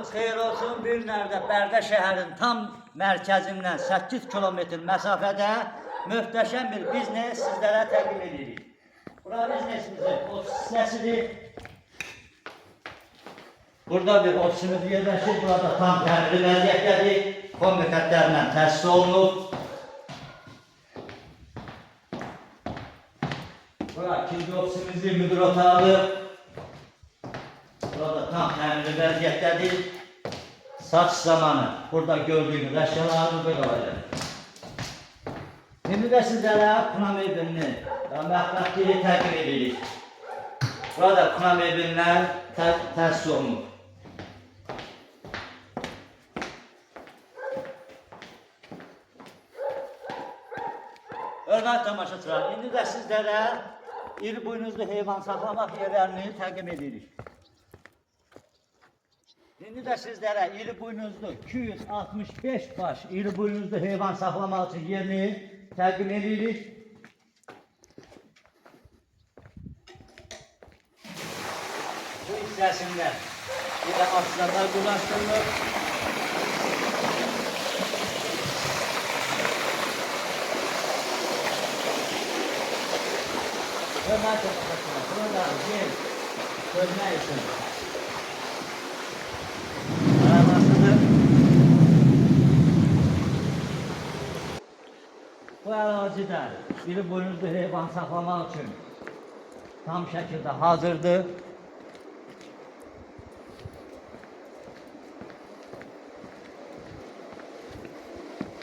Sabahınız xeyir olsun. Bir nerede Bərdə şəhərin tam mərkəzindən 8 kilometr məsafədə möhtəşəm bir biznes sizlərə təqdim edirik. Bura biznesimizin ofisləsidir. Burada bir ofisimiz yerləşir. Burada tam təmirli vəziyyətdədir. Komitətlərlə təsis olunub. Bura ikinci ofisimizin müdür otağı. Burada tam təmirli vəziyyətdədir. Saç zamanı burada gördüyünüz əşyalarımız böyle olacaq. Şimdi də sizlərə Puna Mebelini və mətbəxliyi təqdim edirik. Burada Puna Mebellər təsis olunub. Hörmətli tamaşaçılar, indi də sizlərə iri buynuzlu heyvan saxlamaq yerlərini təqdim edirik. Şimdi de sizlere iri buynuzlu 265 baş iri buynuzlu heyvan saklamak için yerini təqdim edirik. Bu hissəsində bir de aslanlar dolaşdırılır. Hörmətli tamaşaçılar, burada yer çözmək üçün bu ərazidə iri buynuzlu heyvan saxlamaq üçün tam şəkildə hazırdır.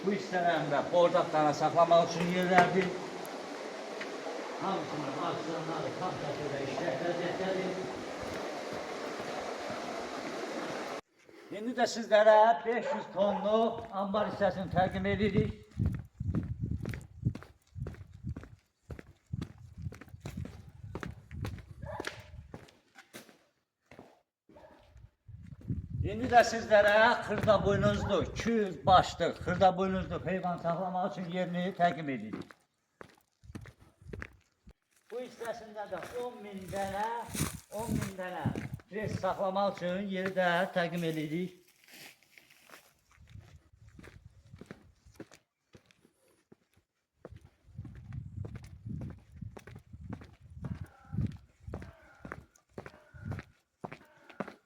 Bu hissələrində bordaqlara saxlamaq üçün yerlərdir. Hamısının aksiyonları tam şəkildə işlək vəziyyətdədir. İndi də sizlərə 500 tonluq ambar hissəsini təqdim edirik. İndi də sizlərə xırda buynuzlu, 200 başlıq xırda buynuzlu heyvan saxlamaq üçün yerini təqdim edirik. Bu hissəsində də 10.000 dənə pres saxlamaq üçün yeri də təqdim edirik.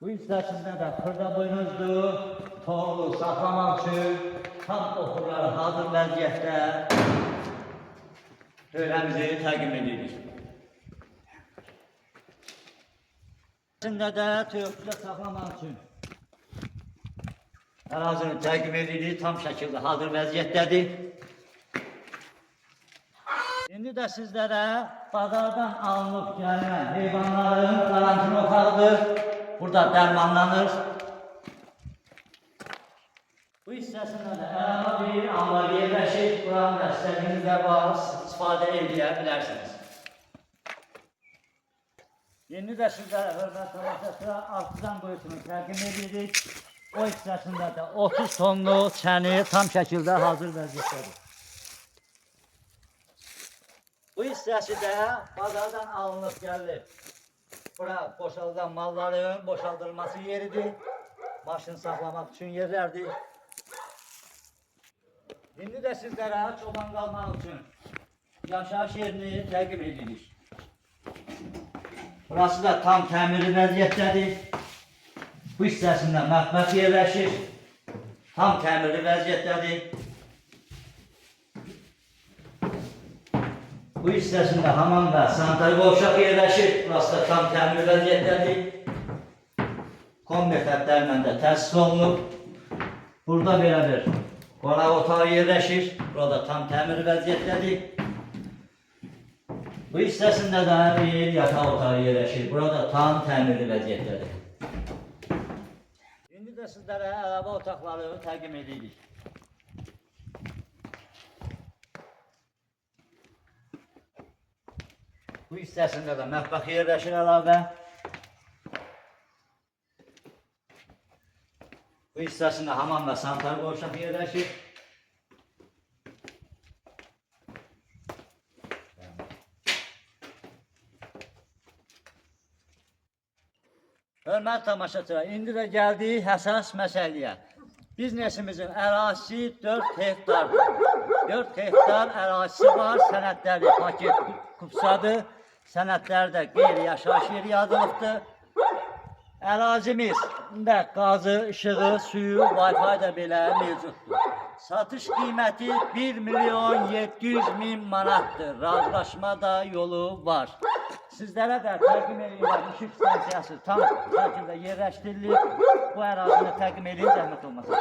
Bu hissəsində də xırda buynuzlu toğlu saxlamaq üçün tam oxurları hazır vəziyyətdə törəmizi təqdim edirik. Hissəsində də tövkülə saxlamaq üçün ərazini təqdim edirik, tam şəkildə hazır vəziyyətdədir. İndi də sizlərə bazardan alınıb gələn heyvanların karantin otağıdır. Burada dərmanlanır. Bu hissəsində də əlavə bir ambar yerləşir. Buranın da istədiyiniz də var, istifadə edə bilərsiniz. İndi də sizlərə hörmətli tamaşaçılar artizan boyutunu təqdim edirik. O hissəsində də 30 tonluq çəni tam şəkildə hazır vəziyyətdədir. Bu hissəsi də bazardan alınıb gəlir. Bura boşaldan malların boşaldılması yeridir. Maşın saxlamaq üçün yerlərdir. İndi də sizlərə çoban qalmaq üçün yaşayış yerini təqdim edirik. Burası da tam təmirli vəziyyətdədir. Bu hissəsində mətbəx yerləşir. Tam təmirli vəziyyətdədir. Bu hissəsində hamam və sanitar qovşaq yerləşir. Burası da tam təmirli vəziyyətdədir. Komitətlərlə də təsis olunub. Burada belə bir qonaq otağı yerləşir. Burada tam təmirli vəziyyətdədir. Bu hissəsində də bir yataq otağı yerləşir. Burada tam təmirli vəziyyətdədir. İndi də sizlərə əlavə otaqları təqdim edirik. Bu hissəsində də mətbəx yerləşir əlavə. Bu hissəsində hamam və sanitar qovşaq yerləşir. hörmətli tamaşaçılar, indi də gəldik həssas məsələyə. Biznesimizin ərazisi 4 hektardır. 4 hektar ərazisi var, sənədləri paket kupsadır, sənədlərdə qeyri-yaşayış yeri yazılıbdır. Ərazimizdə qazı, işığı, suyu, Wi-Fi də belə mevcuddur. Satış qiyməti 1.700.000 manatdır. Razılaşma da yolu var. Sizlərə də təqdim edirəm, işıq stansiyası tam şəkildə yerləşdirilib. Bu ərazini təqdim edin, zəhmət olmasa.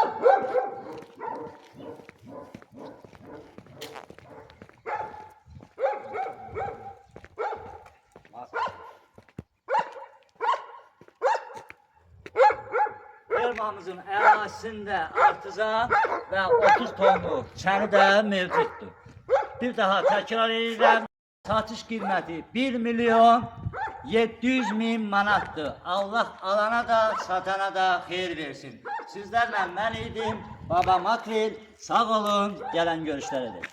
Fermamızın ərazisində artizan və 30 tonluq çəni də mevcuddur. Bir daha təkrar edirəm, satış qiyməti 1.700.000 manatdır. Allah alana da, satana da xeyir versin. Sizlərlə mən idim, Baba Makrel, sağ olun, gələn görüşlərədir.